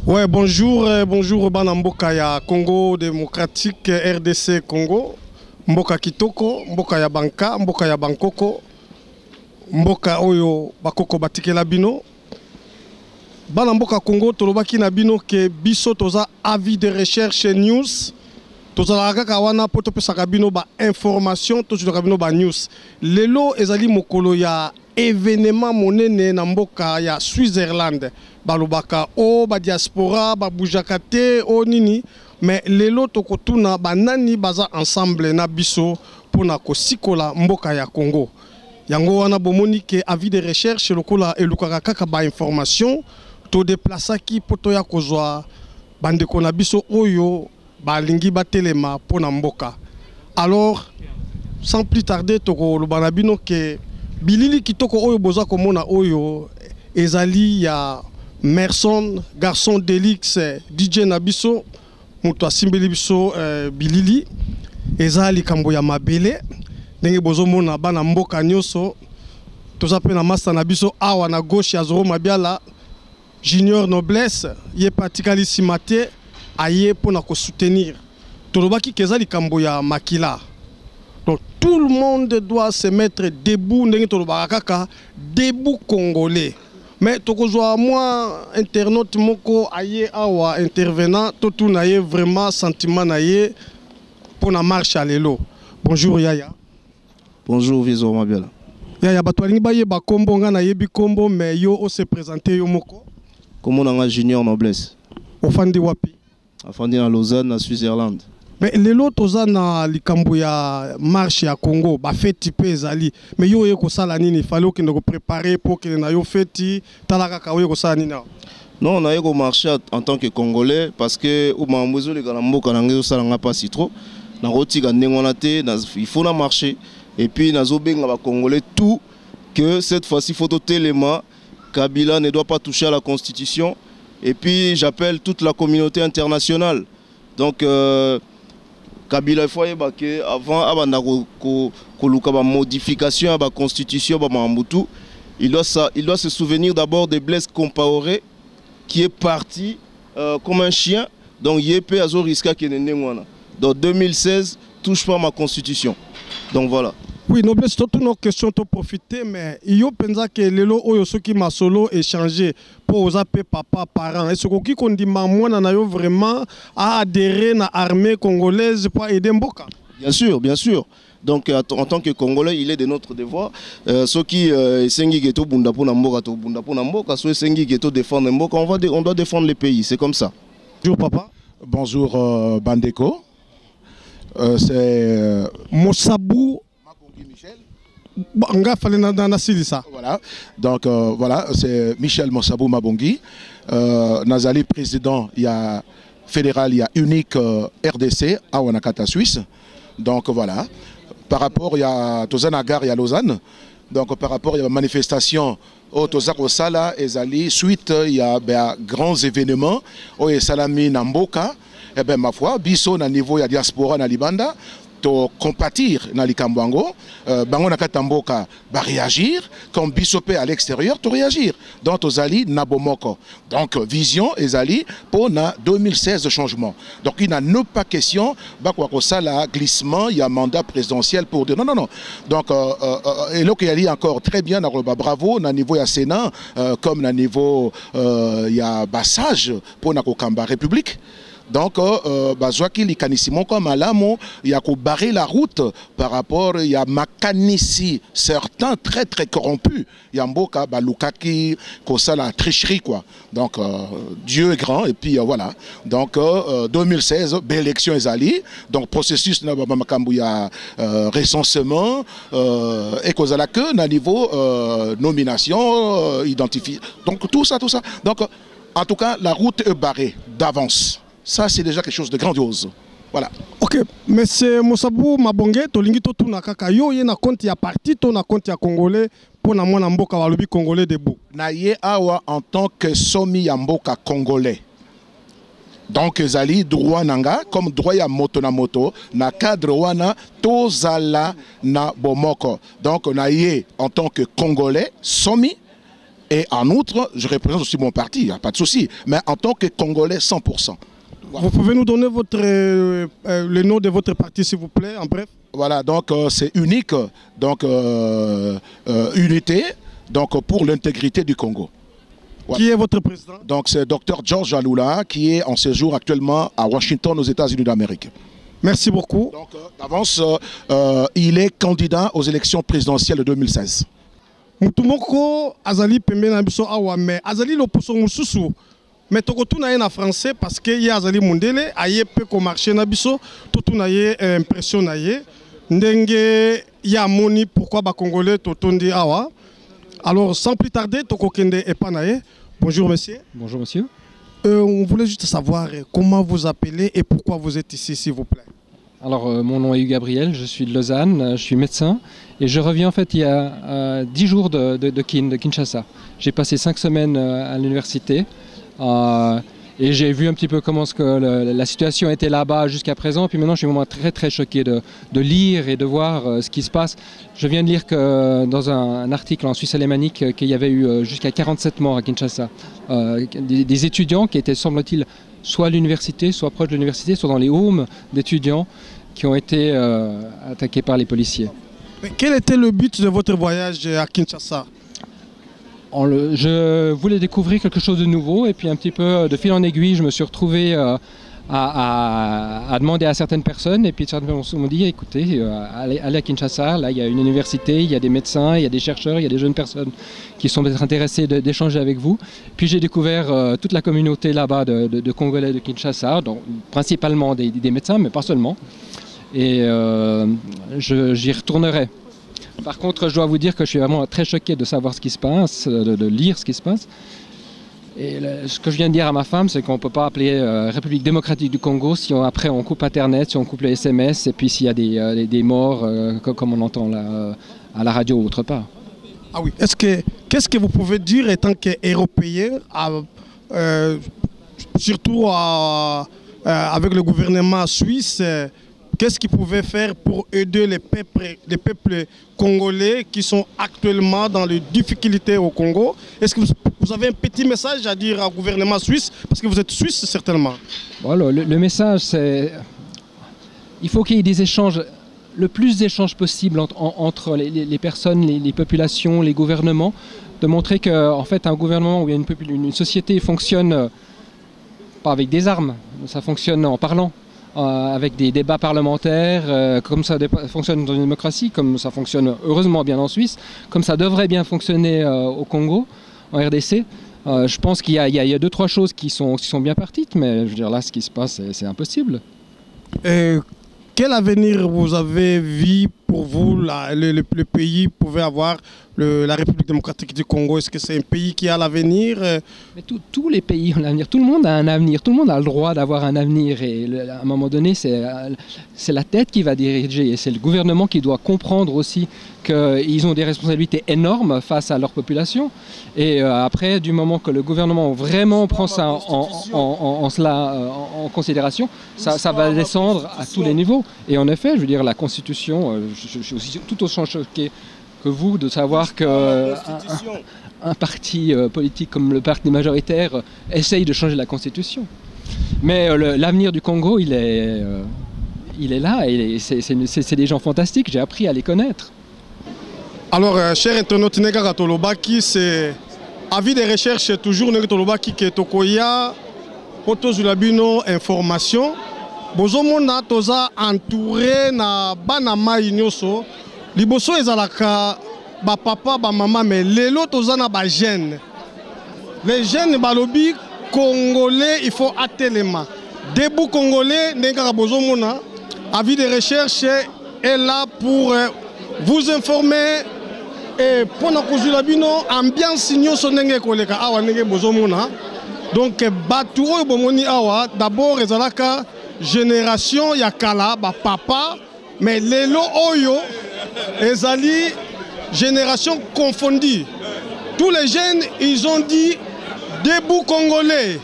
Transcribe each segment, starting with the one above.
Ouais, bonjour, bonjour Banamboka ya Congo démocratique RDC Congo, Mboka Kitoko, Mboka ya Banka, Mboka ya Bankoko, Mboka Oyo Bakoko Batikela Bino. Banamboka Congo, Tolobaki na Bino ke biso toza avis de recherche news. Tozala kaka wana poto pesaka bino ba information, tozala bino ba news. Lelo ezali mokolo ya événement monene na mboka ya Switzerland. Balobaka o ba diaspora ba bujakate o nini, mais lelo tokotuna banani baza ensemble na biso pona kosikola mboka ya Congo. Yango wana bomoni ke avis de recherche lokola elukaka kaka ba information to déplaçaki poto ya kozwa bandeko na biso oyo balingi batelema pona mboka. Alors sans plus tarder toko lobana bino ke bilili kitoko oyo boza komona oyo ezali ya Merson, garçon d'Elix, DJ Nabiso, muto asimbeli biso bilili, ezali kambo ya mabele, ndenge bozo mona bana mboka nyoso, toza pe na master Nabiso awa na gauche ya Zoro Mabiala, Junior Noblesse, ye patikali simate, aye pona ko soutenir. Tolobaki kezali kambo ya makila. Donc tout le monde doit se mettre debout, ndenge tolobaka kaka, debout congolais. Mais tokozwa moi internaute moko aye awa intervenant tout na ye vraiment sentiment na ye pour na marche à lelo. Bonjour Yaya. Bonjour Vizo Mabiala. Yaya batwalingi baye ba kombo nga na yebi kombo mais yo o se présenter yo moko. Comment on a Junior Noblesse? Ofandi wapi? Afandi na Lausanne, na Switzerland. Mais lelo toza na likambo ya marche ya Congo ba feti pe ezali mais yo ye ko sala nini fallait que nous préparer pour que na yo feti talaka ka yo ko sala nini. Non, on a eu marché en tant que Congolais parce que au Mamouzo les Galambo Kanango sala nga pas si trop. Na roti ga ndengonate, il faut na marcher et puis na zobenga ba Congolais tout que cette fois-ci photo téléma Kabila ne doit pas toucher à la constitution et puis j'appelle toute la communauté internationale. Donc Kabila il faut que avant abanda koluka ba modification à la constitution ba Mambutu, il doit se souvenir d'abord de Blaise Compaoré qui est parti comme un chien. Donc yep azo riska kenendengwana. Dans 2016 touche pas ma constitution. Donc voilà. Oui, Noblesse, toutes nos questions t'ont profité, mais il y a pensé que lelo oyo soki masolo échangé pour aux appeler papa parents. Est-ce que qu'on dit maman na yo vraiment à adhérer à l'armée congolaise pour aider Mboka? Bien sûr, bien sûr. Donc en tant que Congolais, il est de notre devoir. Ceux qui sengi geto bunda pour Mboka, to bunda pour Mboka, ceux sengi geto défendre Mboka, on doit défendre les pays. C'est comme ça. Bonjour papa. Bonjour Bandeko. C'est Mosabou. Voilà, donc voilà, c'est Michel Mosabou Mabongi, Nazali président, il y a fédéral, il y a unique RDC à Wanakata Suisse. Donc voilà, par rapport il y a Tozanagar, il y a Lausanne. Donc par rapport il y a manifestation au Tozako Sala et Zali, suite il y a grands événements au Salami Namboka. Et bien ma foi, biso na niveau il y a diaspora na Libanda. To compatir na likambwango bango na katamboka ba réagir comme bisopé à l'extérieur to réagir donc tozali na bomoko donc vision ezali pour na 2016 de changement donc il n'a pas question ba kwa ko sala glissement il y a mandat présidentiel pour dire non donc et là qu'il y a encore très bien na bravo na niveau ya Sénat comme na niveau il y a bassage pour na ko kamba république. Donc, Bazouaki Likanissimon comme Alamo, il y a barrer la route par rapport, il y a Makanissi, certains très corrompus. Il y a Mboka, Balukaki, Kosa la tricherie quoi. Donc, Dieu est grand et puis voilà. Donc, 2016, belle élection Ezali. Donc, processus na Makambuya recensement et Kozala que na niveau nomination, identifié. Donc, tout ça. Donc, en tout cas, la route est barrée d'avance. Ça, c'est déjà quelque chose de grandiose. Voilà. Ok, monsieur Mosabou Mabonge, tolingi to tuna kaka yo ye na compte ya parti to na compte ya congolais pour na mwana mboka walobi congolais debout. Na ye awa en tant que somi ya mboka congolais. Donc ezali droit nanga comme droit ya moto na cadre wana tozala na bomoko. Donc na ye en tant que congolais somi Et en outre, je représente aussi mon parti, il n'y a pas de souci, mais en tant que Congolais 100%. Voilà. Vous pouvez nous donner le nom de votre parti, s'il vous plaît, en bref? Voilà, donc c'est unique, donc unité, donc pour l'intégrité du Congo. Voilà. Qui est votre président? Donc c'est Dr Georges Alula qui est en séjour actuellement à Washington aux États-Unis d'Amérique. Merci beaucoup. Donc d'avance, il est candidat aux élections présidentielles de 2016. Mutumoko azali pembeni na biso awa mais azali loposo mususu mais tokotuna ye na français parce que ye azali mundele aye pe ko marché na biso totuna ye impression na ye ndenge ya moni pourquoi ba congolais totondi awa. Alors sans plus tarder tokokende epa ye. Bonjour monsieur. Bonjour monsieur. On voulait juste savoir comment vous appelez et pourquoi vous êtes ici, s'il vous plaît. Alors mon nom est Hugues Gabriel, je suis de Lausanne, je suis médecin et je reviens en fait il y a 10 jours de Kinshasa. J'ai passé 5 semaines à l'université et j'ai vu un petit peu comment la situation était là-bas jusqu'à présent. Puis maintenant je suis vraiment très choqué de lire et de voir ce qui se passe. Je viens de lire que dans un article en Suisse alémanique qu'il y avait eu jusqu'à 47 morts à Kinshasa. Des étudiants qui étaient, semble-t-il, soit à l'université, soit proche de l'université, soit dans les homes d'étudiants qui ont été attaqués par les policiers. Mais quel était le but de votre voyage à Kinshasa? Je voulais découvrir quelque chose de nouveau et puis un petit peu de fil en aiguille, je me suis retrouvé à demander à certaines personnes et puis certaines personnes m'ont dit écoutez, allez à Kinshasa, là il y a une université, il y a des médecins, il y a des chercheurs, il y a des jeunes personnes qui sont peut-être intéressées d'échanger avec vous. Puis j'ai découvert toute la communauté là-bas de Congolais de Kinshasa, donc principalement des médecins mais pas seulement. Et j'y retournerai. Par contre, je dois vous dire que je suis vraiment très choqué de savoir ce qui se passe, de lire ce qui se passe. Et ce que je viens de dire à ma femme, c'est qu'on ne peut pas appeler République démocratique du Congo si après on coupe Internet, si on coupe les SMS et puis s'il y a des morts comme on entend là, à la radio ou autre part. Ah oui, qu'est-ce que vous pouvez dire étant qu'Européen, surtout avec le gouvernement suisse, qu'est-ce qu'ils pouvaient faire pour aider les peuples congolais qui sont actuellement dans les difficultés au Congo? Est-ce que vous avez un petit message à dire au gouvernement suisse? Parce que vous êtes suisse certainement. Voilà, le message c'est il faut qu'il y ait des échanges, le plus d'échanges possible entre les personnes, les populations, les gouvernements, de montrer qu'en fait un gouvernement ou une société fonctionne pas avec des armes, ça fonctionne en parlant. Avec des débats parlementaires, comme ça fonctionne dans une démocratie, comme ça fonctionne heureusement bien en Suisse, comme ça devrait bien fonctionner au Congo, en RDC. Je pense qu'il y a 2-3 choses qui sont bien parties, mais je veux dire là ce qui se passe c'est impossible. Quel avenir vous avez vu pour vous, le pays pouvait avoir, la République démocratique du Congo? Est-ce que c'est un pays qui a l'avenir? Mais tous les pays ont l'avenir, tout le monde a un avenir, tout le monde a le droit d'avoir un avenir et à un moment donné c'est la tête qui va diriger et c'est le gouvernement qui doit comprendre aussi qu'ils ont des responsabilités énormes face à leur population et après du moment que le gouvernement vraiment prend ça en considération, ça va descendre à tous les niveaux et en effet je veux dire la Constitution, je suis aussi tout autant choqué que vous de savoir qu'un parti politique comme le parti majoritaire essaye de changer la Constitution. Mais l'avenir du Congo, il est là et c'est des gens fantastiques, j'ai appris à les connaître. Alors, cher internaute, Negara Tolobaki, c'est avis de recherche toujours Negara Tolobaki qui est Tokoya, Otozulabino information. Bozomona toza entouré na banama inyoso. Liboso ezalaka ba papa ba mama mais lelo toza na ba jeunes. Les jeunes balobi congolais il faut atelema. Debout congolais Negara bozomona avis de recherche est là pour vous informer et pour na kozula bino ambiance nyoso ndenge koleka awa ndenge bozomona. Donc batu oyo bomoni awa d'abord ezalaka génération yakala ba papa mais lelo oyo ezali génération confondue. Tous les jeunes ils ont dit debout congolais.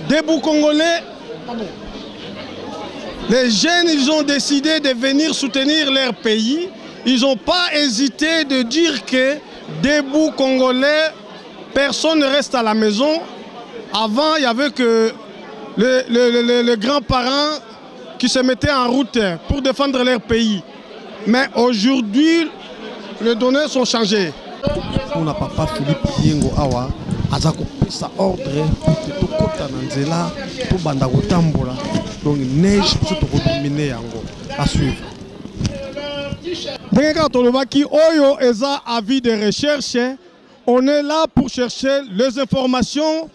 Debout congolais. Les jeunes ils ont décidé de venir soutenir leur pays. Ils n'ont pas hésité de dire que debout congolais personne ne reste à la maison. Avant, il n'y avait que les grands-parents qui se mettaient en route pour défendre leur pays. Mais aujourd'hui, les données sont changées. On n'a pas Philippe Yengo Awa, Azako sa ordre pour kota nanzela pour banda kotambola. Donc neige pour dominer yango à suivre. Oyo eza avis de recherche. On est là pour chercher les informations.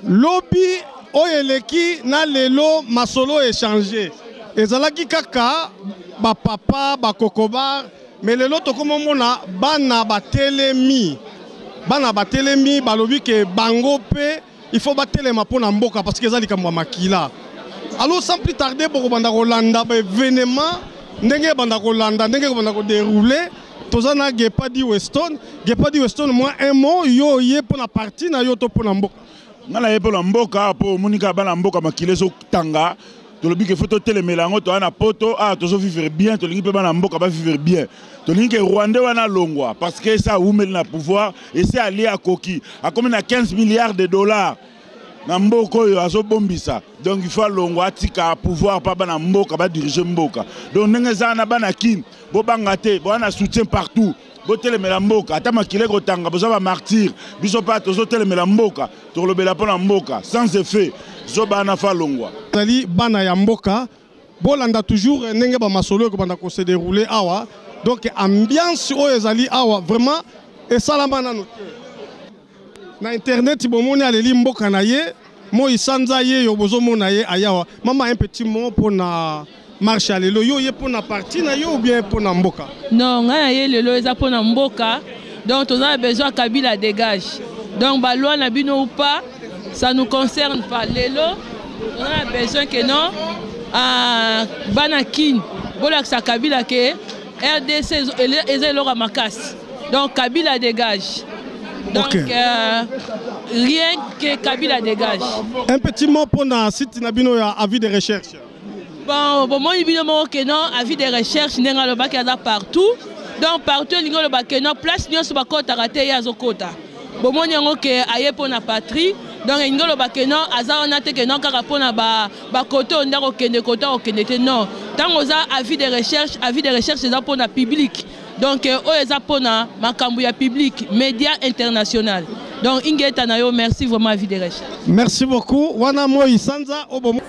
Lobby oyeleki na lelo masolo échangé. Ezalaki kaka ba papa ba kokobar mais lelo tokomo mona bana batelemi. Bana batelemi balobi ke bango pe il faut batelema pona mboka parce que ezali kamwa makila. Alors sans plus tarder pour banda kolanda ba événement ndenge banda kolanda ndenge banda ko dérouler tozana Gepadi Weston moi un mot yo yé pona partie na yo to pona mboka. Ngala yepo la mboka po monika bana mboka makile so tanga to lobi ke photo telemelango to ana poto to so vivre bien to lingi pe bana mboka ba vivre bien to lingi ke Rwanda wana longwa parce que ça oumel na pouvoir et c'est allié à Koki a combien à 15 milliards de dollars na mboko yo aso bombisa donc il faut longwa tika pouvoir pa bana mboka ba diriger mboka donc ndenge na bana kin bo bangate bo ana soutien partout. Botelemela mboka ata makile kotanga boza ba martyr biso pa tozo telemela mboka to lobela pona mboka sans effet zo bana fa longwa tali bana ya mboka bolanda toujours ndenge ba masolo ko banda ko se dérouler awa donc ambiance o ezali awa vraiment et salama na na internet bomoni aleli mboka na ye mo isanza ye yo bozo mona ye ayawa mama un petit mot pour na marche à l'élo, yo pour na partie na yo ou bien pour na mboka? Non, nga ye l'élo eza pour na mboka. Donc on a besoin Kabila dégage. Donc ba loi na bino ou pas, ça nous concerne pas. L'élo, on a besoin que non banakin, bolak sa Kabila ke RDC eza lora makas. Donc Kabila dégage. Donc okay. Rien que Kabila dégage. Un petit mot pour na site na bino ya avis de recherche. Bon, moi, évidemment, que non, avis de recherche, n'est pas le bac partout. Donc, partout, il y a le bac, non, place, non, sur le côté, raté, à Zokota. Bon, moi, il y a que aïe pour la patrie. Donc, il y a le bac, non, azar, on a été que non, car pour la côté, on a aucun de côté, aucun de non. Tant qu'on a avis de recherche, c'est pour la public. Donc, on est pour la macambouya public, médias international. Donc, Ingeta Nayo, merci vraiment, avis de recherche. Merci beaucoup. Wana Moi Sanza, Obomo.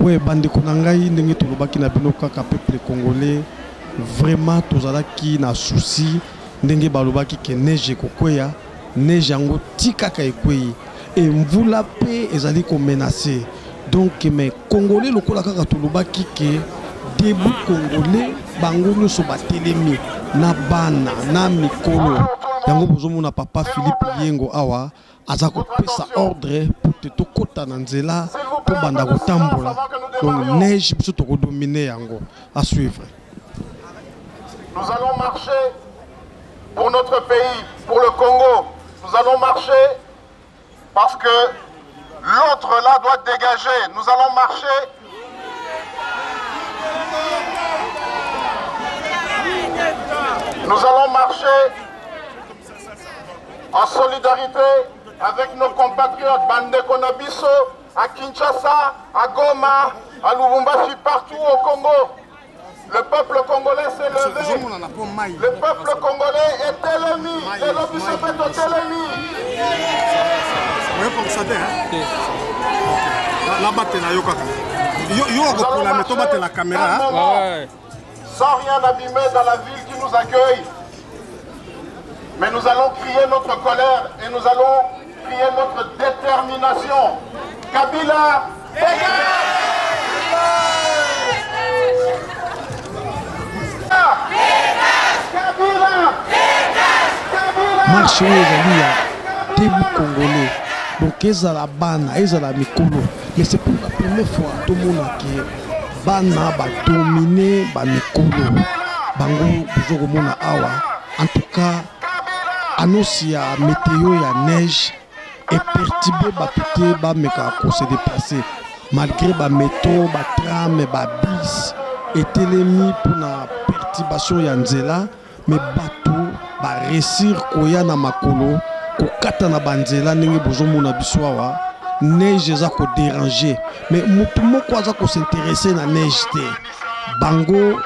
Oui, bandeko nangai ndenge tolobaki na bino kaka peuple congolais vraiment tozalaki na souci ndenge balobaki ke neige kokwea neige yango tikaka ekwei et mvula pe ezali ko menacer donc mais congolais lokola kaka tolobaki ke debout congolais bango nyonso batelemi na bana na mikolo yango bozomona papa Philippe Yengo awa aza kopesa ordre pour te tokota na nzela pour banda kotambola donc neige biso tokodominer yango à suivre. Nous allons marcher pour notre pays, pour le Congo. Nous allons marcher parce que l'autre là doit dégager. Nous allons marcher. Nous allons marcher en solidarité avec nos compatriotes Bandeko Nabiso, à Kinshasa, à Goma, à Lubumbashi, partout au Congo. Le peuple congolais s'est levé. Le peuple congolais est ennemi. Les lobbies se mettent au télémi. Oui, pour ça, là-bas, tu as la caméra. Sans rien abîmer dans la ville qui nous accueille. Mais nous allons crier notre colère et nous allons crier notre détermination. Kabila, dégage! Marche ezali ya debout congolais donc ezala bana ezala mikolo mais c'est pour la première fois tout le monde qui bana ba dominer ba mikolo bango bozokomona awa en tout cas annonce ya météo ya neige et perturbé bato te bameka ko se déplacer malgré ba métro ba tram ba bis etelemi pour na perturbation ya nzela mais bato ba réussir koya na makolo kokata na banzela ndenge bozomona biso awa neige eza ko déranger mais mutu moko aza ko s'intéresser na neige te bango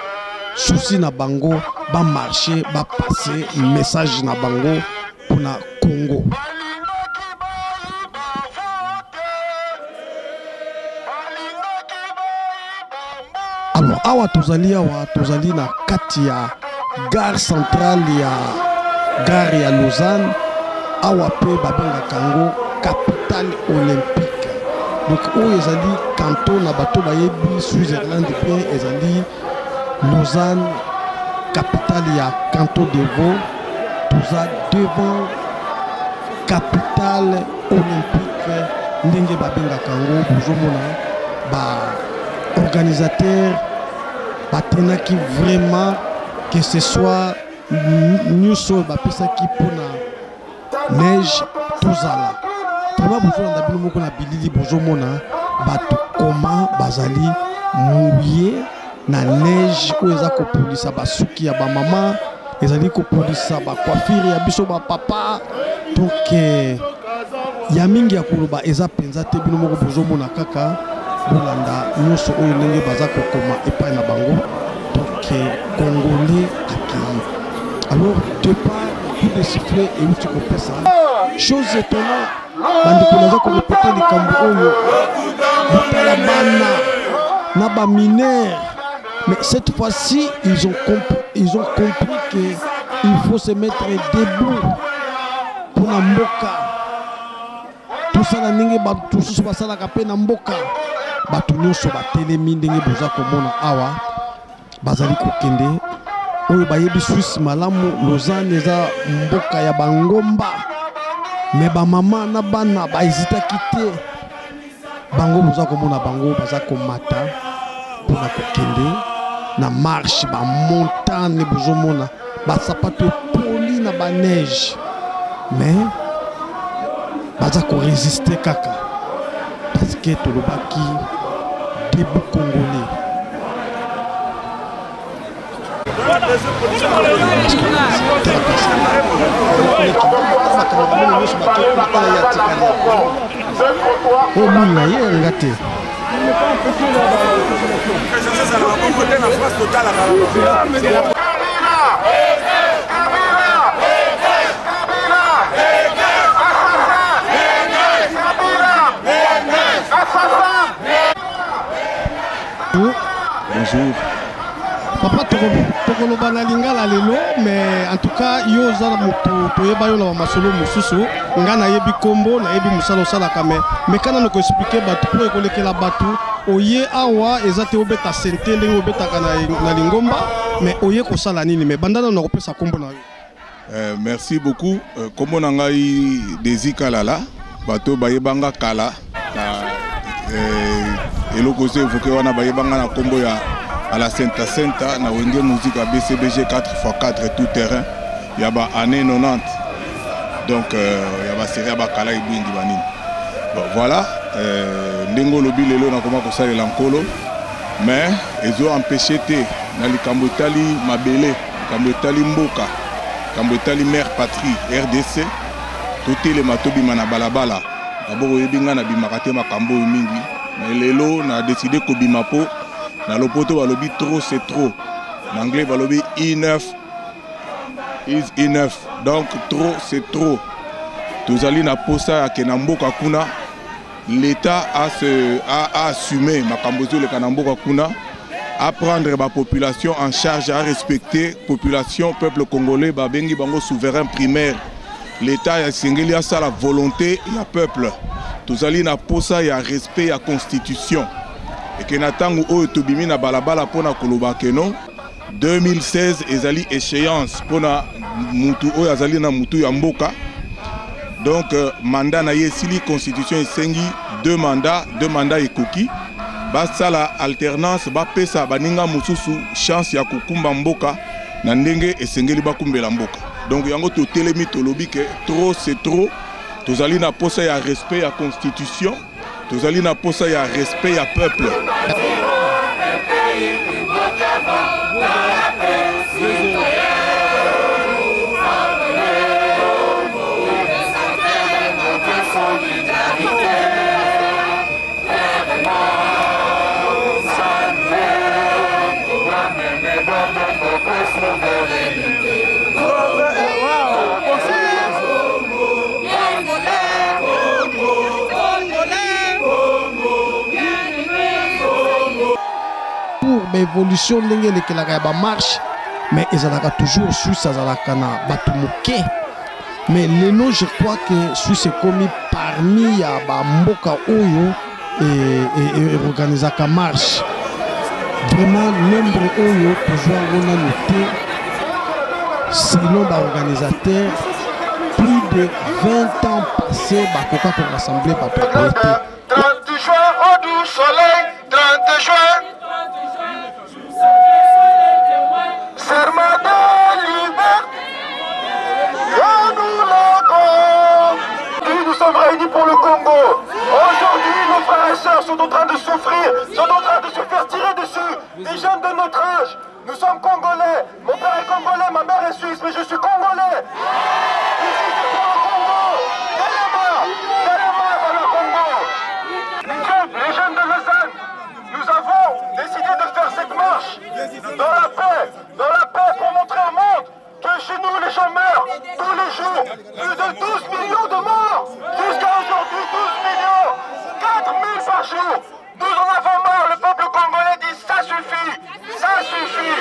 souci na bango ba marcher ba passer message na bango pour na Congo. Alors awa tozali na kati ya gare centrale ya gare ya Lausanne awa pe babengaka yango capitale olympique. Donc oyo ezali canton na bato bayebi Switzerland pe ezali Lausanne capitale ya canton de Vaud. Toza devant capitale olympique ndenge babengaka yango bozomona ba organisateur batenaki vraiment que ce soit nyuso bapesaki mpona neige tozala vraiment bozolanda bino moko na bilili bozomona bato koma bazali mouye na neige oyo eza kopolisa basuki ya bamama ezali kopolisa bacoiffure ya biso bapapa donc ya mingi ya koloba eza mpenza te bino moko bozomona kaka bolanda nyonso oyo ndenge baza kokoma epai na bango donc congolais accueilli. Alors de part coup de sifflet et où tu kopesa chose étonnante bandeko naza korepete likambo oyo botala bana na baminere mais cette fois-ci ils ont compris qu'il faut se mettre debout pour na mboka tout ça na ndenge bato susu basalaka mpe na mboka bato nyonso batelemi ndenge boza komona awa bazali kokende oyo bayebi Suisse malamu Lausanne eza mboka ya bangomba me bamama na bana baezitaki te bango boza komona bango baza komata mpona kokende na marche bamontagne bozomona basapato poli na baneige mais baza koresiste kaka parce que tolobaki debout congolais. Oh mon na ye ngate Bonjour. Papa tokoloba na lingala lelo mais en tout cas yo za moto toyeba yo na masolo mususu nga na yebi kombo na yebi musalo sala kame mais kana noko expliquer bato pour ekolekela bato oye awa ezate obeta sente ndenge obeta na lingomba mais oye ko sala nini mais bandana na kopesa kombo na yo. Merci beaucoup. Kombo na ngai Désika Lala bato bayebanga kala na eloko se evoke wana bayebanga na kombo ya à la Senta Senta na wenge musique à BCBG 4x4 tout terrain ya ba année 90 donc ya ba série ba kala ibindi banini bon voilà ndingo lobi lelo na koma ko salela nkolo mais ezo empêché te na likambo tali mabele likambo tali mboka likambo tali mère patrie RDC tout le matobi mana balabala d'abord yebinga na bimakate makambo mingi mais lelo na décidé ko bimapo na lopoto balobi trop c'est trop. En anglais balobi enough is enough. Donc trop c'est trop. Tozali na posa ya kenamboka kuna. L'État a assumé makambozo le kanamboka kuna à prendre la population en charge, à respecter population peuple congolais babengi bango souverain primaire. L'État a singeli à ça la volonté ya peuple. Tozali na posa ya respect ya constitution. Et que natangu oyo tobimi na balabala pona koloba keno 2016 ezali échéance pona mutu oyo azali na mutu ya mboka donc mandat na yesili constitution esengi deux mandats ekoki basala alternance bapesa baninga mususu chance ya kokumba mboka na ndenge esengeli bakumbela mboka donc yango totelemi tolobi ke trop c'est trop tozali na posa ya respect ya constitution tozali na posa ya respect ya peuple. Évolution de la marche, mais ils ont toujours Suisse na Batumuke. Mais les noms, je crois que Suisse est commis parmi Mboka Oyo et organisaka marche. Vraiment, nombre Oyo, toujours on a noté, selon l'organisateur, plus de 20 ans passés, Bakoka pour rassembler Bakoka. 30 juin au doux soleil, 30 juin. Serment de liberté, nous sommes réunis pour le Congo. Aujourd'hui, nos frères et sœurs sont en train de souffrir, sont en train de se faire tirer dessus. Les jeunes de notre âge, nous sommes Congolais. Mon père est Congolais, ma mère est Suisse, mais je suis Congolais. Ici, c'est pour le Congo. Téléma vers le Congo. Les jeunes de Lausanne, nous avons décidé de faire cette marche dans la paix pour montrer au monde que chez nous les gens meurent tous les jours. Plus de 12 millions de morts. Jusqu'à aujourd'hui, 12 millions. 4000 par jour. Nous en avons marre. Le peuple congolais dit ça suffit. Ça suffit.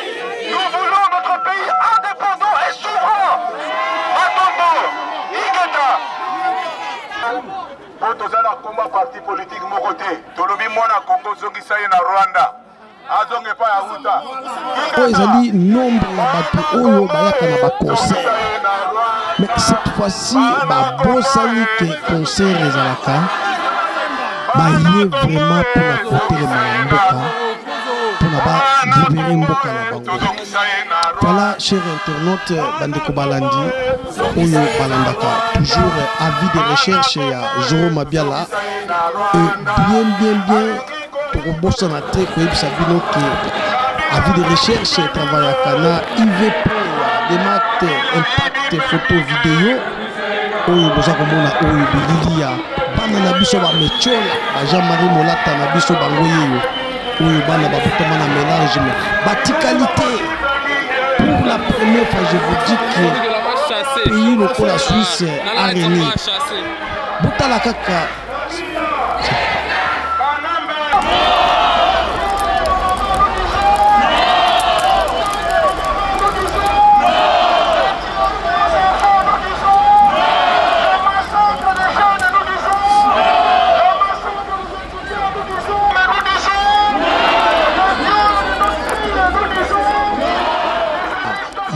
Nous voulons notre pays indépendant et souverain. Matondo, Igeta. Pour tous les combat parti politique Mokote, Tolobi Mwana Congo Zongisaye na Rwanda. Ezali nombre ya bato oyo bayaka na baconcert, mais cette fois-ci babosani ke concert ezalaka baye vraiment mpona kotelema ya mboka mpona balibere mboka na bango. Voilà, chers internautes, bandeko balandi oyo balandaka toujours avis de recherche ya Jérôme Abiala et bien Tokobosa na te koyebisa bino ke avis de recherche travaillaka na IVP des maths impact photo vidéo oyo boza komona oyo bilili ya bana na biso bametiola Jean-Marie Molata na biso bango yeyo oyo bana babotama na mélange mais batikalité pour la première fois je vous dis que pays lokola Suisse a régné botala kaka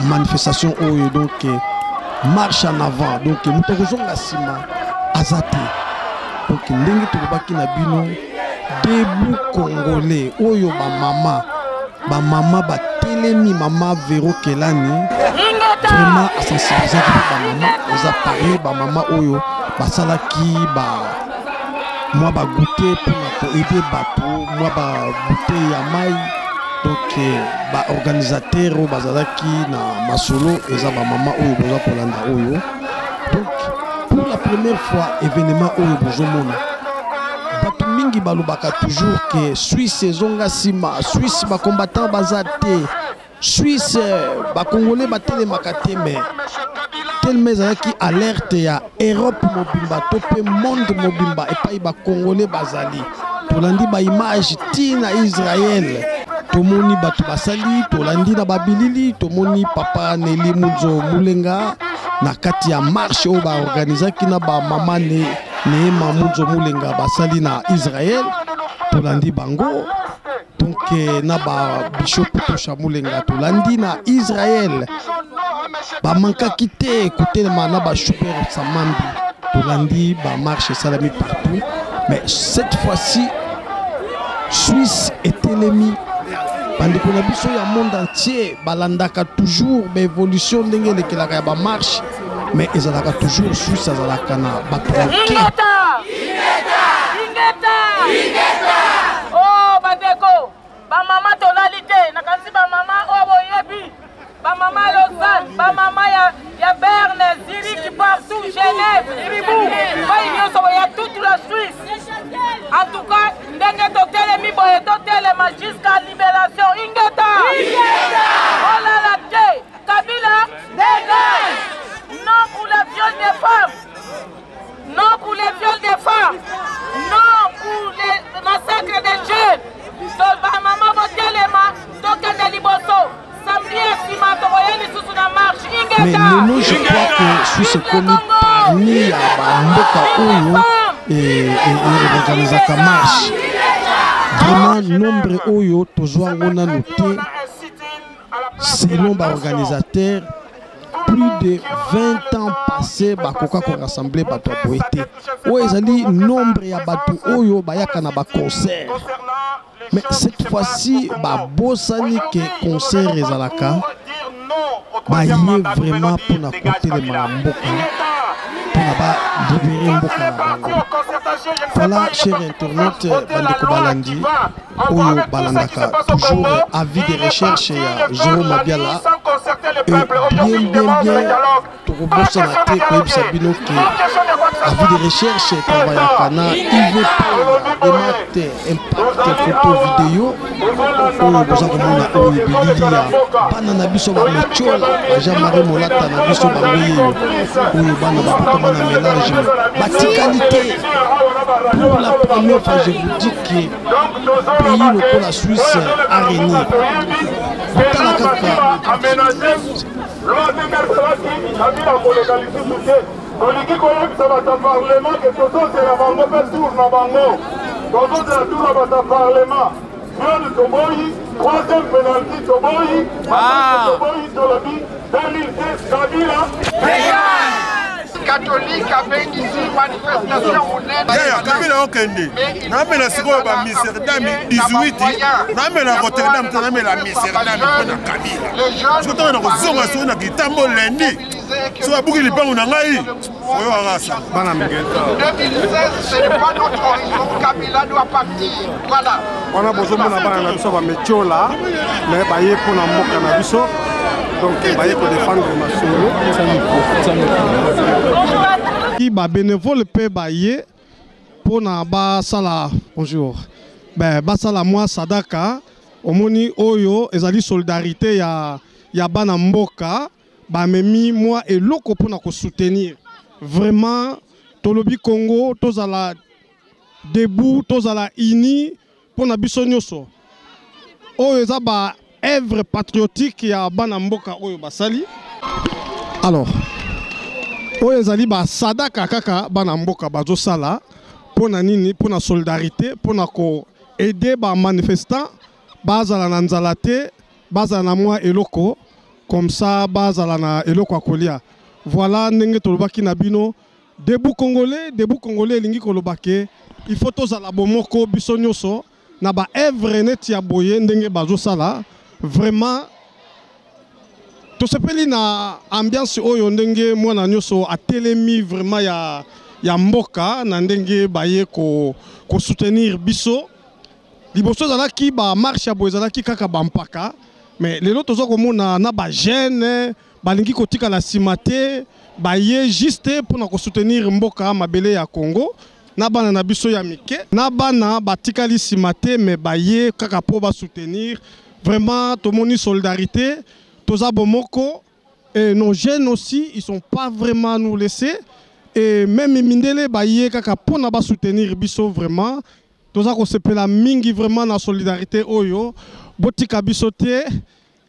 manifestation oyo donc marche en avant donc mutokozonga sima azate donc ndenge tolobaki na bino debout congolais oyo bamama batelemi mama Véro Kelani vraiment asensibiliser bamama oza parmi bamama oyo basalaki mwa bagoute mpona koaider bato mwa bagoute ya mai. Donc, organisateur ou bazalaki na masolo eza ba mama oyo boza kolanda oyo. Donc, pour la première fois événement oyo bozomona bato mingi balobaka toujours que Suisse ezonga sima, Suisse ba combattant bazate, Suisse ba congolais batelemaka te mais tellement ezalaki alerte ya Europe mobimba to pe monde mobimba epai ba congolais bazali tolandi ba image tina Israël. Tomoni batu basali tolandi na babilili tomoni papa Nelly Munzo Mulenga na kati ya marche oyo baorganizaki na bamama Neema Munzo Mulenga basali na Israël tolandi bango donc na ba bishop Tosha Mulenga tolandi na Israël bamankaki te kotelema na ba super Samambi tolandi ba marche salami partout mais cette fois-ci Suisse est ennemie. Bandeko na biso ya monde entier balandaka toujours l'évolution ndenge lekelaka ya ba marche mais ezalaka toujours Suisse azalaka na bato Ingeta oh bandeko ba mama tolalité na kanisi ba mama obo yebi ba mama Lausanne ba mama ya Berne Zurich partout Genève, Ribou, Baïnio Soya, toute la Suisse. En tout cas, Ndenge Totelemi Boye Totelema jusqu'à libération. Ingeta! Oh là là, Kabila, dégage! Non pour le viol des femmes! Non pour les viols des femmes! Non pour les massacres des jeunes! Maman Motelema, Tokende Liboso! Mais Lolo, je crois que Suisse Congo parmi Mboka Oyo et l'organisation marche. Vraiment, nombre Oyo, toujours on a noté, selon l'organisateur, plus de 20 ans passés, Bakoka qu'on rassemblé Bato Boété. Oyo, ils ont dit nombre ya Bato Oyo, Bayaka na ba concert. Mais cette fois-ci, Bosani que concert ezalaka, baye vraiment pour na côté les Mboka, pour na libérer Mboka. Voilà, chers internautes, Bandeko Balandi, Oyo Balandaka, toujours avis de recherche à Jérôme Mabiala, et bien, Torobosa na te koyeb sabino que avis de recherche travail à Kana, IVP, Emate, Impact, photo vidéo, Oyo Boza Komona Oyo Bililia, Bana na biso ba Mechola, Jean-Marie Molata na biso ba Moyeyo, Oyo Bana ba Potomana mélange, Batikalité. Pour la première fois, je vous dis que pays pour la Suisse a régné. Catholique avec ici manifestation Kabila okende namela sikoyo ba Amsterdam 18 namela Rotterdam namela Amsterdam pona Kabila soto na kozonga so na kitambo lendi so abuki lipango na ngai oyo arasa bana migeta 2016 ce n'est pas notre horizon. Kabila doit partir. Voilà. On a besoin de bana na biso ba Mechola mais baye pona mboka na biso. Donc, il va défendre ma solo. Qui va bénévole peut bailler pour na ba sala. Bonjour. Ben ba sala moi sadaka. Omoni oyo ezali solidarité ya bana mboka. Ba memi moi et loko pour na ko soutenir. Vraiment tolobi Congo tozala debout tozala ini pour na biso nyoso. Oyo ezaba œuvre patriotique ya bana mboka oyo basali. Alors oyo ezali ba sadaka kaka bana mboka bazo sala pona nini pona solidarité pona ko aider ba manifestants bazala na nzala te bazala na mwa eloko comme ça bazala na eloko akolia. Voilà ndenge tolobaki na bino debout congolais lingi kolobake il faut tozala bomoko biso nyoso na ba œuvre net ya boye ndenge bazo sala. Vraiment, tout ce pays na ambiance oyo ndenge mwana nyoso a telemi vraiment ya mboka na ndenge baye ko soutenir biso. Liboso zalaki ba marche boye zalaki kaka bampaka mais lelo tozo komona na ba jeune balingi kotika la simate baye juste pour na ko soutenir mboka mabele ya Congo. Na bana na biso ya mike na bana batikali simate mais baye kaka po ba soutenir. Vraiment, tout le monde est solidarité, tous les bomoko et nos jeunes aussi, ils ne sont pas vraiment nous laissés. Et même Mindele, baye kaka pour na ba soutenir biso vraiment. Tous les la mingi vraiment la solidarité oyo. Botika bisote.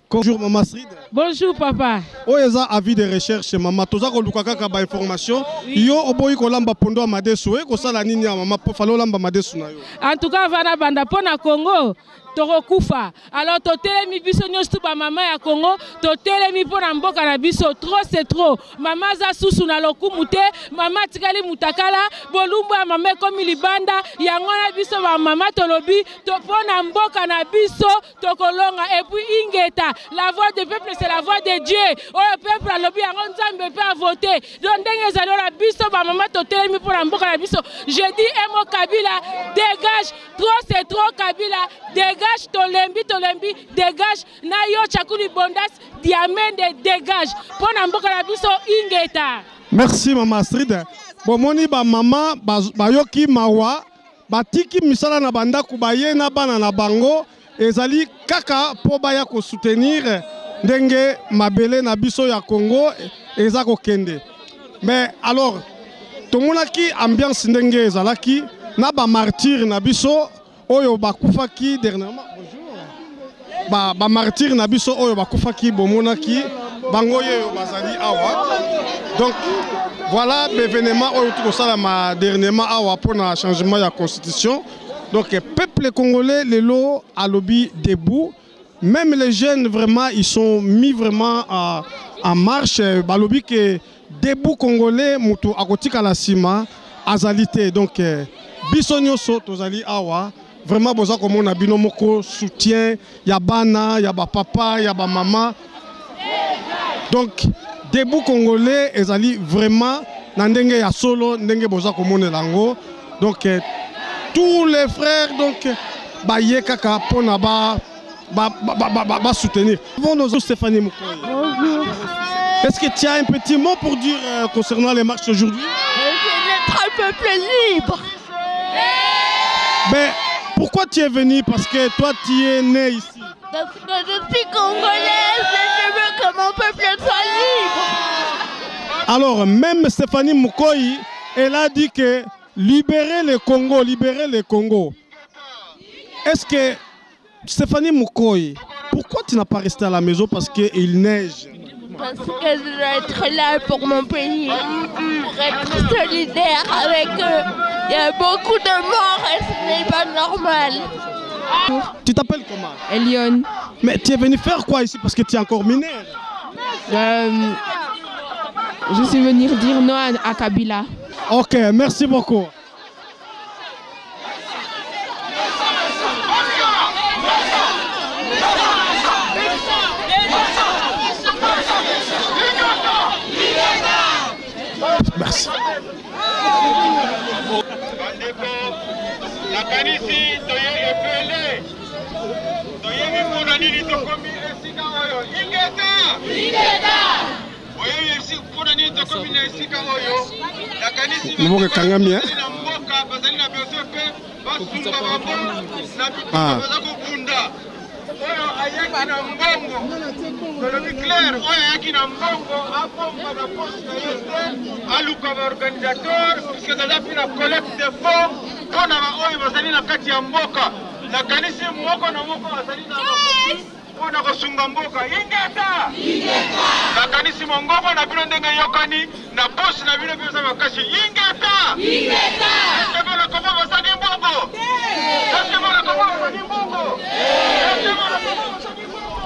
Bonjour Maman Srid. Bonjour papa. Oyo avis de recherche maman. Tous les luka kaka ba information. Yo oboyi ko lamba pondo amadesu. Ko sala nini ya maman po falo lamba madesu na yo. En tout cas, vana banda pona Congo. Torokufa. Alors totelemi biso nyosto ba mama ya Congo, totelemi pona mboka na biso, trop c'est trop. Mama za susu na lokumu te, mama tikali mutakala, bolumbu ya mama komi libanda, yango na biso ba mama tolobi, topona mboka na biso, tokolonga et puis ingeta. La voix du peuple c'est la voix de Dieu. O le peuple a lobi yango nzambe pe a voter. Donc ndenge zalo la biso ba mama totelemi pona mboka na biso. Je dis Emo Kabila, dégage, trop c'est trop Kabila, dégage. Tolembi, dégage, Nayo Chakuli Bondas, Diamende, dégage. Pour Namboka la biso ingeta. Merci Maman Astrid. Bon moni ba mama ba yoki mawa batiki misala na banda kubaye na bana na bango ezali kaka po baya ko soutenir ndenge mabele na biso ya Congo eza ko kende. Mais alors tomonaki ambiance ndenge ezalaki na ba martyr na biso oyo bakufaki dernièrement. Bonjour. Ba martyr na biso oyo bakufaki bomonaki bango yo bazali awa. Donc voilà l'événement où tout ça la dernièrement pour le changement de la constitution. Donc peuple congolais les lots à lobby debout. Même les jeunes vraiment ils sont mis vraiment en marche. Balobi que debout congolais mutu akotika la sima azalité. Donc bisonyo so tozali awa. Vraiment boza comme on a binomoko soutien. Ya bana, ya ba papa, ya ba maman. Donc debout congolais ezali vraiment nandenge ya solo ndenge boza komone lango. Donc tous les frères donc baye kaka pona ba soutenir. Bonjour Stéphanie Mukoyi. Bonjour. Est-ce que tu as un petit mot pour dire concernant les marches aujourd'hui? Être un peuple libre. Mais pourquoi tu es venu? Parce que toi tu es né ici. Parce que je suis congolaise et je veux que mon peuple soit libre. Alors, même Stéphanie Mukoyi, elle a dit que libérer le Congo, libérer le Congo. Est-ce que, Stéphanie Mukoyi, pourquoi tu n'as pas resté à la maison parce qu'il neige? Parce que je dois être là pour mon pays, pour être solidaire avec eux. Il y a beaucoup de morts et ce n'est pas normal. Tu t'appelles comment? Elion. Mais tu es venu faire quoi ici parce que tu es encore mineur? Je suis venu dire non à Kabila. Ok, merci beaucoup. Merci. Nous Kangami, ah. Pona kosunga mboka ingeta nakanisi mongoko na bino ndenge yokani na bosi na bino pesa makasi ingeta sema na koma basani mbongo sema na koma basani mbongo sema na koma basani mbongo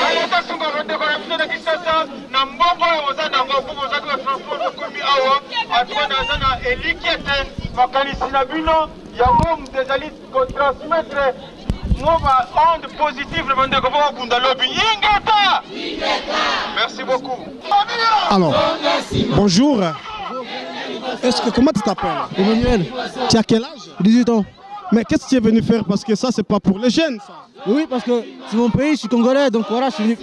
ayota sunga rote kwa bino na kisasa na mbongo ozana ngobo za kwa transport komi awa atwana sana elikete makanisi na bino ya ngom dezali ko transmettre nova onde positive le monde que vous bunda lobby ingeta. Merci beaucoup. Alors, bonjour. Est-ce que comment tu t'appelles? Emmanuel. Tu as quel âge? 18 ans. Mais qu'est-ce que tu es venu faire? Parce que ça c'est pas pour les jeunes ça. Oui, parce que c'est mon pays, je suis congolais, donc voilà, je suis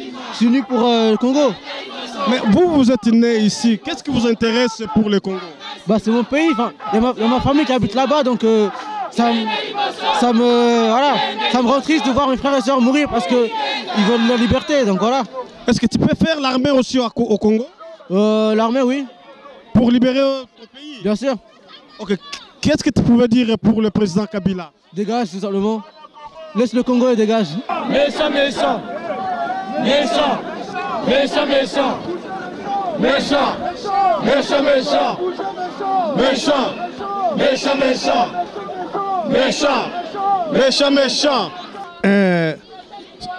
venu pour le Congo. Mais vous êtes né ici, qu'est-ce qui vous intéresse pour le Congo? Bah c'est mon pays, il y a ma famille qui habite là-bas, donc ça me rend triste de voir mes frères et sœurs mourir parce qu'ils veulent leur liberté, donc voilà. Est-ce que tu peux faire l'armée aussi au Congo? L'armée, oui. Pour libérer ton pays? Bien sûr. Ok, qu'est-ce que tu pouvais dire pour le président Kabila? Dégage tout simplement. Laisse le Congo et dégage. Méchant, méchant. Méchant. Méchant, méchant. Méchant. Méchant, méchant. Méchant. Méchant, méchant. Méchant. Méchant, méchant.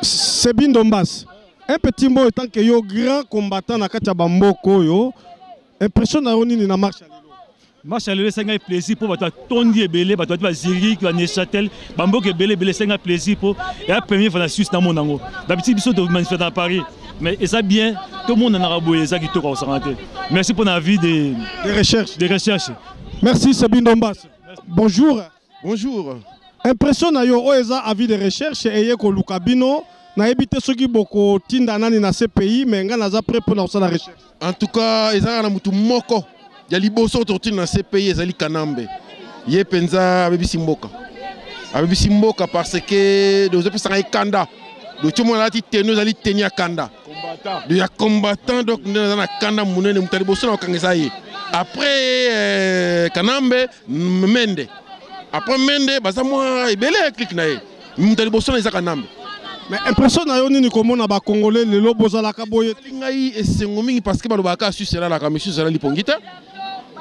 C'est Bindombas. Un petit mot étant que yo grand combattant na kati ya bamboko yo. Impression na roni ni na marche à l'élo. Marche à l'élo c'est un plaisir pour bato tondi ebele bato ba Zurich ba Neuchâtel bamboko ebele c'est un plaisir pour et la première fois na Suisse na monango. D'habitude biso de manifester dans Paris. Mais et ça bien tout le monde en araboye ça qui to ko santé. Merci pour la vie des recherches. Merci c'est Bindombas. Bonjour. Bonjour. Impression na yo oeza avis de recherche et ko lukabino na ebité soki boko tinda nani na ce pays mais nga naza prêt pour la recherche. En tout cas, ezala na mutu moko ya liboso totinda na ce pays ezali Kanambe. Ye penza abebisi mboka. Abebisi mboka parce que nous avons kanda. Donc tout le monde a dit que nous allons tenir kanda. Il y a combattant donc nous avons kanda munene mutali boso na kangesa ye. Après Kanambe Mende. Après Mende basa moi ebele clic na ye. Mutali boso na Kanambe. Mais impression na yo nini komona ba congolais lelo bozala ka boye ngai esengo mingi parce que balobaka susela la kamisu sala lipongita.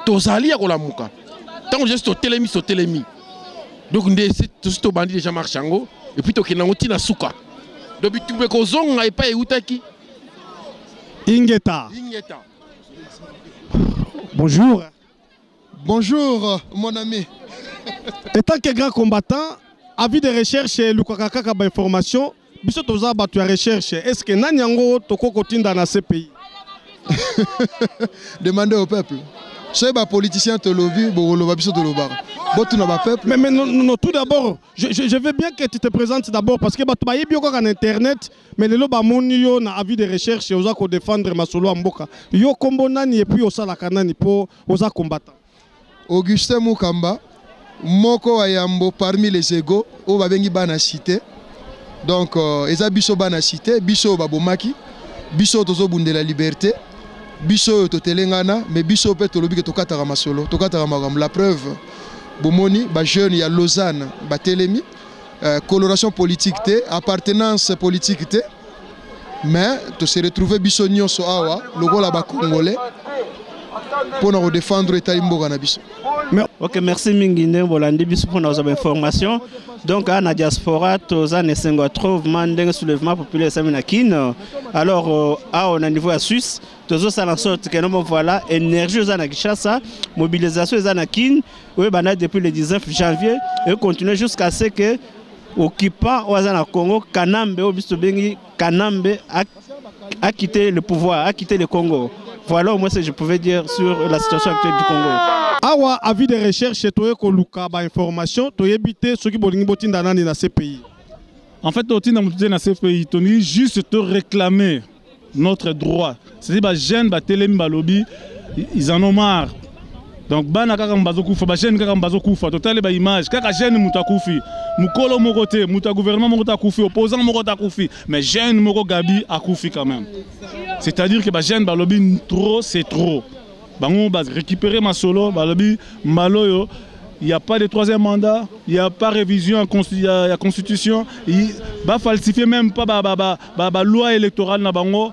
Tozali ya kolamuka. Tant que juste au telemi. Donc tout bandi déjà marchango et puis toki nangoti na suka. Donc tu peux kozonga et pas eutaki. Ingeta. Bonjour. Bonjour mon ami. Étant que grand combattant, avis de recherche lukaka ka ba information, biso toza ba tu recherche. Est-ce que nanyango toko kotinda na ce pays? Demandez au peuple. C'est les politiciens te lobby, mais non, tout d'abord, je veux bien que tu te présentes d'abord parce que tu as bien en internet, mais les loba monio na avis de recherche auxako défendre masolo amboka. Yo kombo nani et puis osala kanani po oza combattant. Augustin Mukamba, moko ayambo parmi les égaux au babengi bana cité. Donc eza biso bana cité, biso babomaki, biso tozo bunde la liberté. Biso totelengana mais biso pe tolobi ke tokataka masolo tokataka makambo. La preuve bomoni ba jeune ya Lausanne ba telemi coloration politique te appartenance politique te mais to se retrouver biso nyonso awa lokola ba congolais pour nous défendre état mboka na biso. OK, merci mingi nde bolandi biso pour nos informations. Donc à la diaspora toza nesengo trouve mandeng soulèvement populaire samina kin. Alors on a niveau à Suisse tozo ça en sorte que nous voilà énergie aux na Kinshasa, mobilisation aux na kin, oui bana depuis le 19 janvier et continuer jusqu'à ce que occupant aux na Congo Kanambe obiso bengi Kanambe a quitté le pouvoir, a quitté le Congo. Voilà au moins ce que je pouvais dire sur la situation actuelle du Congo. Awa avis de recherche toye ko luka ba information toye bité soki bolingi botinda nani na ce pays. En fait totinda muté na ce pays toni juste te réclamer notre droit. C'est-à-dire ba jeune ba telemi ba lobby ils en ont marre. Donc bana kaka mbazo kufa ba jeune kaka mbazo kufa total ba image kaka jeune muta kufi mukolo moko te muta gouvernement moko ta kufi opposant moko ta kufi mais jeune moko gabi a kufi quand même. C'est-à-dire que ba jeune ba lobby trop c'est trop. Bango ba récupérer ma solo ba lobby maloyo il n'y a pas de troisième mandat, il n'y a pas révision à la constitution, il va falsifier même pas la loi électorale na bango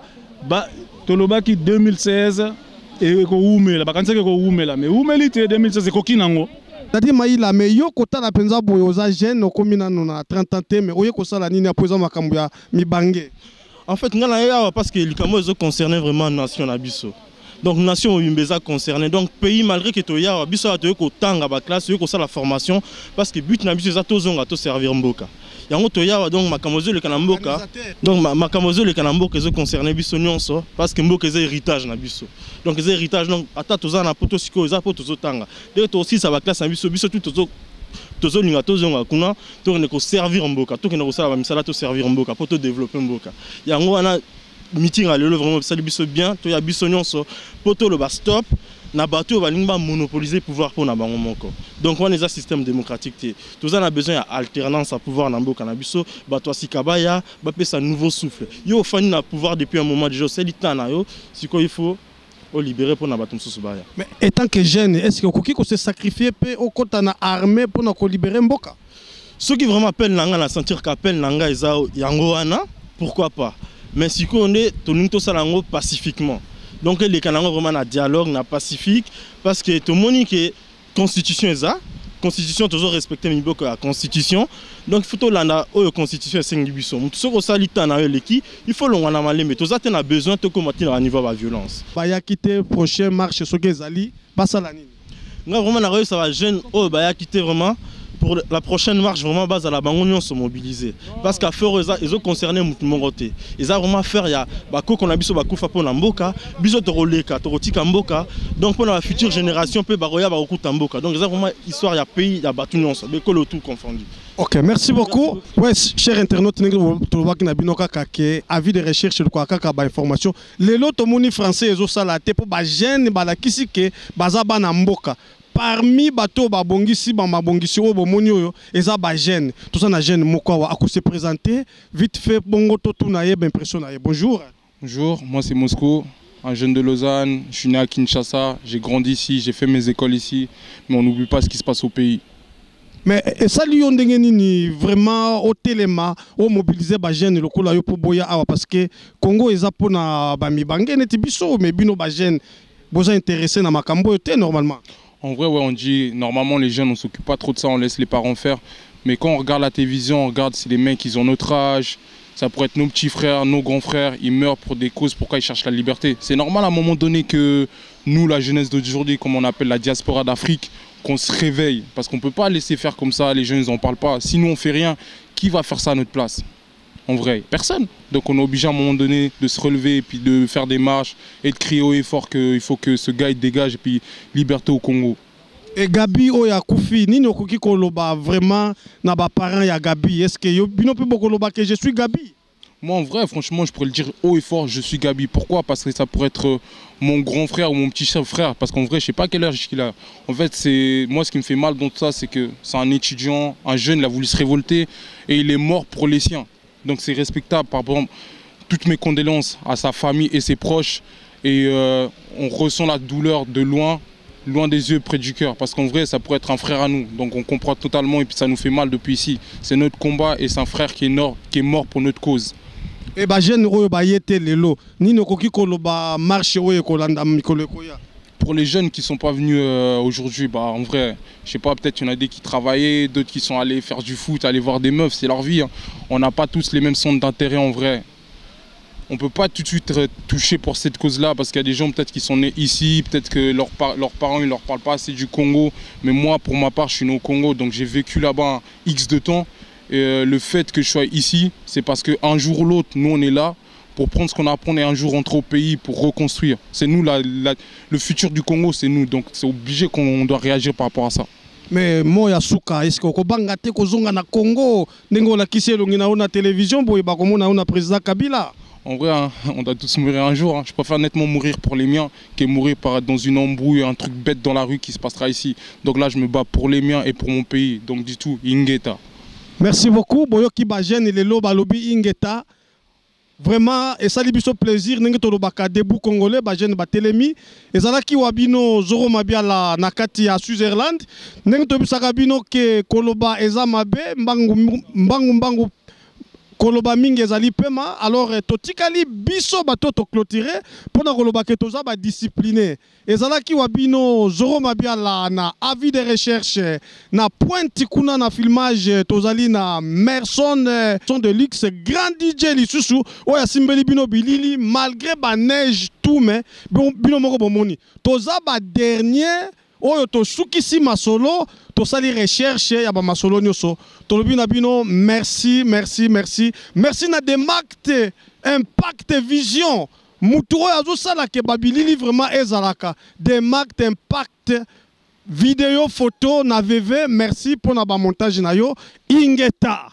ba tolobaki 2016 et ko umela ba kanisa ko umela mais umelité 2016 ko kinango. C'est-à-dire maïla mais yo kota la penza boyoza jeune okomina na 30 ans mais oye ko sala nini apoza makambo ya mibange. En fait ngana ya parce que likamo ezo concerner vraiment nation na biso. Donc nation Umbeza concernée. Donc pays malgré que toya biso atoye ko tanga ba classe yo ko sala formation parce que but na biso za tozonga to servir mboka. Yango toya donc makamozo le kanamboka. Donc makamozo le kanamboka ezo concerné biso nyonso parce que mboka eza héritage na biso. Donc eza héritage donc ata toza na poto siko eza poto tanga. Donc to aussi ça va classe na biso biso tout tozo linga tozonga kuna to ne ko servir mboka to ne ko sala ba misala to servir mboka pour to développer mboka. Yango wana meeting à l'élo vraiment ça biso bien to ya biso nyonso poto le ba stop na bato ba lingba monopoliser pouvoir pour na bango moko. Donc on est un système démocratique té tous on a besoin d'alternance à pouvoir na mboka na biso bato sikabaya ba pesa nouveau souffle yo fani na pouvoir depuis un moment déjà c'est litana yo siko il faut libérer pour na bato msusu baya. Mais étant que jeune est-ce que koki ko se sacrifier pe au kota na armée pour na ko libérer mboka? Ceux qui vraiment appellent nanga na sentir qu'appelle nanga eza yango wana pourquoi pas. Mais si on est tout salango pacifiquement. Donc les Kanango vraiment un dialogue na pacifique parce que tout le monde que constitution est ça, constitution toujours respecter la constitution. Donc il faut la constitution est 5 biso. Tout ce que ça litana leki, il faut l'on a malé mais tout ça a besoin de combattre à niveau de la violence. Ba ya quitter prochaine marche so gezali pas ça la nini. Nga vraiment na ça va jeune ba ya quitter vraiment pour la prochaine marche, vraiment, base à la banque, se mobiliser. Parce qu'à faire, ils ont concerné mon côté. Ils ont vraiment fait, il y a qu'on a biso bakoufa pour Namboka, biso toroleka, torotika Mboka. Donc pour la future génération, peut baroya baroku Tamboka. Donc ils ont vraiment histoire, il y a pays, il y a battu non, mais que le tout confondu. Ok, merci beaucoup. Ouais, chers internautes, avis de recherche de quoi information. Les lots moni français ils ont ça la tête pour ba jeune ba kisi ke bazaba na Mboka. Parmi bateau babongisi ba mabongisi o bomoni oyo eza ba jeune. Tout ça na jeune moko a se présenter vite fait bongo to tuna ye impression na ye. Bonjour. Bonjour, moi c'est Moscou, un jeune de Lausanne, je suis né à Kinshasa, j'ai grandi ici, j'ai fait mes écoles ici, mais on n'oublie pas ce qui se passe au pays. Mais ça lui on ni vraiment au téléma au mobiliser ba jeune lokola yo pour boya awa parce que Congo eza pona ba mibange neti biso mais bino ba jeune boza intéressé na makambo yote normalement. En vrai ouais, on dit normalement les jeunes on s'occupe pas trop de ça, on laisse les parents faire, mais quand on regarde la télévision, on regarde si les mecs ils ont notre âge, ça pourrait être nos petits frères, nos grands frères, ils meurent pour des causes, pourquoi ils cherchent la liberté. C'est normal à un moment donné que nous la jeunesse d'aujourd'hui, comme on appelle la diaspora d'Afrique, qu'on se réveille, parce qu'on ne peut pas laisser faire comme ça, les jeunes ils n'en parlent pas. Si nous on fait rien, qui va faire ça à notre place? En vrai, personne. Donc on est obligé à un moment donné de se relever et puis de faire des marches et de crier haut et fort qu'il faut que ce gars il dégage et puis liberté au Congo. Et Gabi oya Koufi, ni no koki koloba vraiment na ba parents ya Gabi, est-ce que yo bino pe bokoloba que je suis Gabi? Moi en vrai franchement je pourrais le dire haut et fort, je suis Gabi. Pourquoi? Parce que ça pourrait être mon grand frère ou mon petit frère, parce qu'en vrai je sais pas quel âge il a. En fait c'est moi ce qui me fait mal dans tout ça, c'est que c'est un étudiant, un jeune, il a voulu se révolter et il est mort pour les siens. Donc c'est respectable. Par exemple, toutes mes condoléances à sa famille et ses proches, et on ressent la douleur de loin des yeux, près du cœur, parce qu'en vrai ça pourrait être un frère à nous, donc on comprend totalement et puis ça nous fait mal depuis ici. C'est notre combat et c'est un frère qui est mort pour notre cause. Et bah jeune oyo ba yete lelo ni no koki koloba marche oyo kolanda mikolo koya. Pour les jeunes qui sont pas venus aujourd'hui, bah en vrai, je sais pas, peut-être il y en a des qui travaillaient, d'autres qui sont allés faire du foot, aller voir des meufs, c'est leur vie. Hein. On n'a pas tous les mêmes centres d'intérêt en vrai. On peut pas tout de suite être touché pour cette cause-là parce qu'il y a des gens peut-être qui sont nés ici, peut-être que leurs parents ne leur parlent pas assez du Congo. Mais moi, pour ma part, je suis né au Congo, donc j'ai vécu là-bas X de temps. Et le fait que je sois ici, c'est parce qu'un jour ou l'autre, nous on est là pour prendre ce qu'on apprend et un jour rentrer au pays pour reconstruire. C'est nous, le futur du Congo, c'est nous. Donc c'est obligé qu'on doit réagir par rapport à ça. Mais moi, Yasuka, est-ce que vous avez kozonga na Congo, nengo la kisi elongina na télévision, boy ba komo na président Kabila? En vrai, hein, on doit tous mourir un jour. Hein. Je préfère nettement mourir pour les miens que mourir dans une embrouille, un truc bête dans la rue qui se passera ici. Donc là, je me bats pour les miens et pour mon pays. Donc du tout, Ingeta. Merci beaucoup. Boyoki Bajen et les loba lobby Ingeta. Vraiment, et ça lui fait plaisir. N'engue tolobaka debout congolais, Bajen Batelemi. Et ça là qui wabino Zoro Mabiala Nakati à Switzerland. N'engue tobisaka bino ke koloba ezamabe mbangu koloba mingi ezali pema. Alors totikali biso bato to clôturer pour na koloba ke toza ba discipliné. Et ça là qui wabino Zoro Mabiala na avis de recherche na pointe kuna na filmage tozali na Merson son de luxe grand DJ lisusu oya simbeli bino bilili malgré ba neige tout mais bino moko bomoni toza ba dernier oyo to sukisi masolo to sali recherche ya ba masolo nyoso to lobi na bino merci na Demact Impact Vision mutu oyo azosala ke babilili vraiment ezalaka Demact Impact vidéo photo na VV merci pour na ba montage na yo Ingeta.